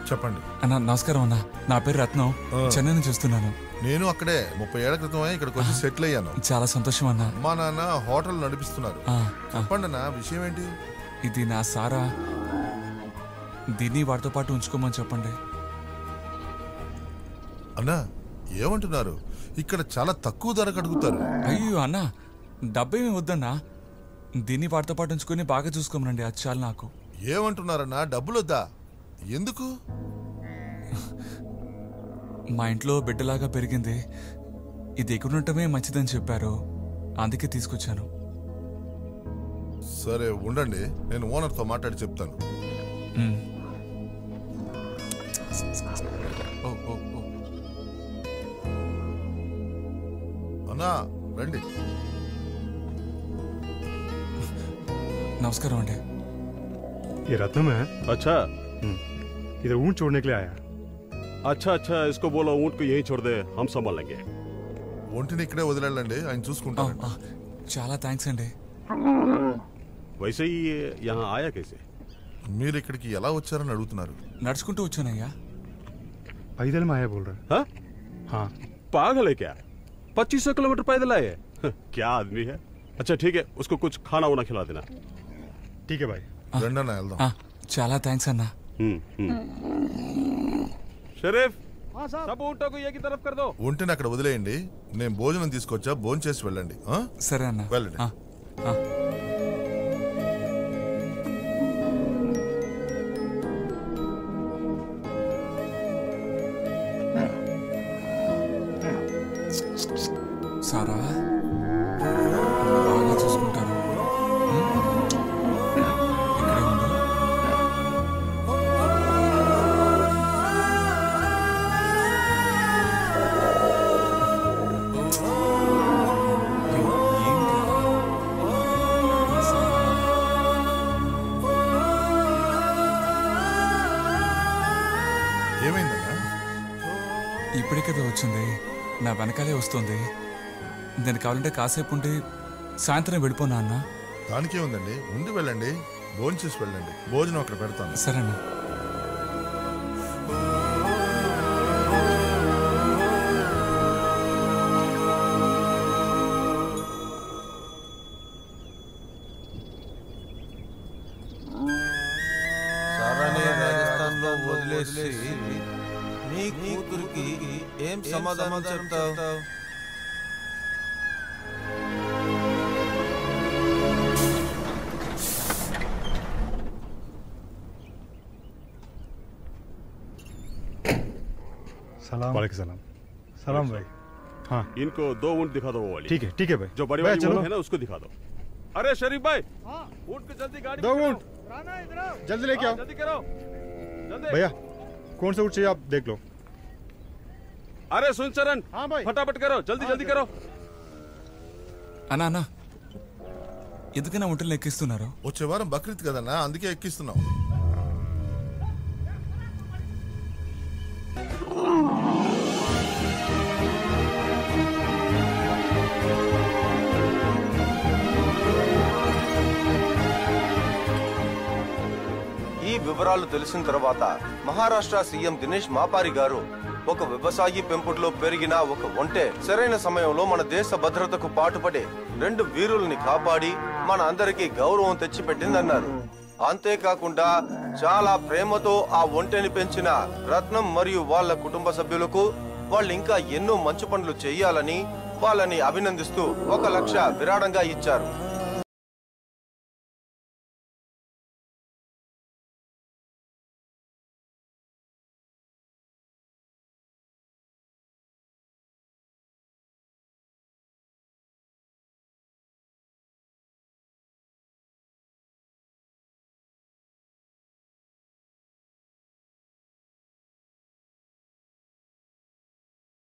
చెప్పండి అన్న. నమస్కారం అన్న. నా పేరు రత్నం, చెన్నై నుంచి వస్తున్నాను. నేను అక్కడే 30 ఏళ్ల క్రితమే ఇక్కడికి వచ్చి సెటిల్ అయ్యాను. చాలా సంతోషం అన్న. మా నాన్న హోటల్ నడిపిస్తున్నారు. చెప్పండి అన్న, విషయం ఏంటి? ఇది నా సారా, దీన్ని వాటితో పాటు ఉంచుకోమని చెప్పండి. అన్నా ఏమంటున్నారు? ఇక్కడ చాలా తక్కువ ధరకు అడుగుతారు. అయ్యో అన్న, డబ్బేమీ వద్దన్నా, దీన్ని వాటితో పాటు ఉంచుకొని బాగా చూసుకోమనండి, అది చాలు నాకు. ఏమంటున్నారన్నా? డబ్బులు వద్దా? ఎందుకు? మా ఇంట్లో బిడ్డలాగా పెరిగింది, ఇది ఎక్కడుండటమే మంచిదని చెప్పారు, అందుకే తీసుకొచ్చాను. సరే ఉండండి, నేను ఓనర్తో మాట్లాడి చెప్తాను. అన్నా రండి. నమస్కారం అండి. ये रत्नम है। अच्छा इधर ऊंट छोड़ने के लिए आया। अच्छा अच्छा, इसको बोलो ऊंट को यहीं छोड़ दे, हम संभाल लेंगे. ఒంటిని ఇక్కడే వదిలేండి, ఆయన చూసుకుంటారు. చాలా థ్యాంక్స్ అండి. वैसे ही यहाँ आया कैसे? మీరు ఇక్కడికి ఎలా వచ్చారని అడుగుతున్నారు. నడుచుకుంటూ వచ్చానయ్యా. पैदल में आया बोल रहा है। हाँ हाँ, पागल है क्या? 2500 किलोमीटर पैदल आए? क्या आदमी है. अच्छा ठीक है, उसको कुछ खाना वाना खिला देना. ठीक है भाई. రండి అన్న, వెళ్దాం. చాలా థ్యాంక్స్ అన్నా. షరీఫ్, सब ऊँटों को एक ही तरफ कर दो. ఒంటిని అక్కడ వదిలేయండి, నేను భోజనం తీసుకొచ్చా, భోజనం చేసి వెళ్ళండి. సరే అన్న, వెళ్ళండి. సారా బాగా చూసుకుంటాను, ఇక్కడే ఉండు. ఏమైందన్నా? ఇప్పుడే కదా వచ్చింది, నా వెనకాలే వస్తుంది. దానికి కావాలంటే కాసేపు ఉండి సాయంత్రం వెళ్ళిపోనా అన్న? దానికే ఉందండి, ఉండి వెళ్ళండి, భోజనం చేసి వెళ్ళండి, భోజనం అక్కడ పెడతాను. సరేనా? సారాని రాజస్థాన్ లో వదిలేసి నీ కూతురికి ఏం సమాధానం చెప్తావు? सलाम वालेकुम सलाम। सलाम भाई। हाँ, इनको 2 ऊँट दिखा दो वो वाली. ठीक है भाई। जो बड़ी वाली ऊँट है ना, उसको दिखा दो. अरे शरीफ भाई, ऊँट को जल्दी गाड़ी 2 ऊँट जल्दी लेके आओ। जल्दी करो जल्दी. भैया कौन सा ऊँट चाहिए आप देख लो। अरे सुन चरण, हाँ भाई, फटाफट करो, जल्दी जल्दी करो. అన్నా అన్నా, ఎందుకైనా ఒంటలు ఎక్కిస్తున్నారు? వచ్చే వారం బక్రీద్ కదన్నా, అందుకే ఎక్కిస్తున్నాం. ఈ వివరాలు తెలిసిన తర్వాత మహారాష్ట్ర సీఎం దినేష్ మాపారి గారు ఒక వ్యవసాయి పెంపుడులో పెరిగిన ఒక ఒంటె సరైన సమయంలో మన దేశ భద్రతకు పాటుపడే 2 వీరుల్ని కాపాడి మన అందరికీ గౌరవం తెచ్చిపెట్టిందన్నారు. అంతేకాకుండా చాలా ప్రేమతో ఆ ఒంటెని పెంచిన రత్నం మరియు వాళ్ళ కుటుంబ సభ్యులకు వాళ్ళు ఇంకా ఎన్నో మంచి పనులు చేయాలని వాళ్ళని అభినందిస్తూ 1 లక్ష విరాళంగా ఇచ్చారు.